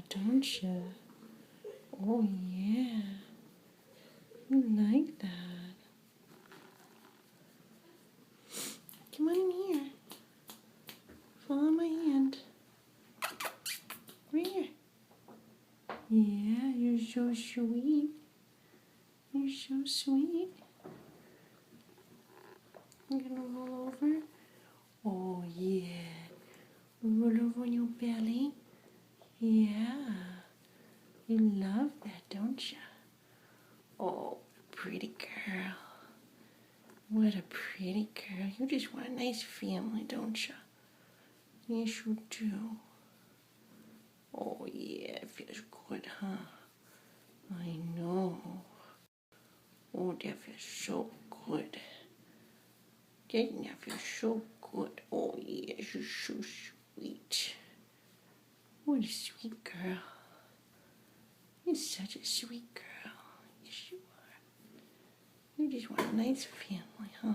don't you? Oh, yeah. You like that. Come on in here. Follow my hand. Right here. Yeah, you're so sweet. You're so sweet. I'm gonna roll over. Oh, yeah. Roll over on your belly. Yeah. You love that, don't you? Oh, pretty girl. What a pretty girl. You just want a nice family, don't you? Yes, you do. Oh, yeah, it feels good, huh? I know. Oh, that feels so good. Doesn't that feel so good? Oh, yes, you're so sweet. What a sweet girl. You're such a sweet girl. Yes, you are. You just want a nice family, huh?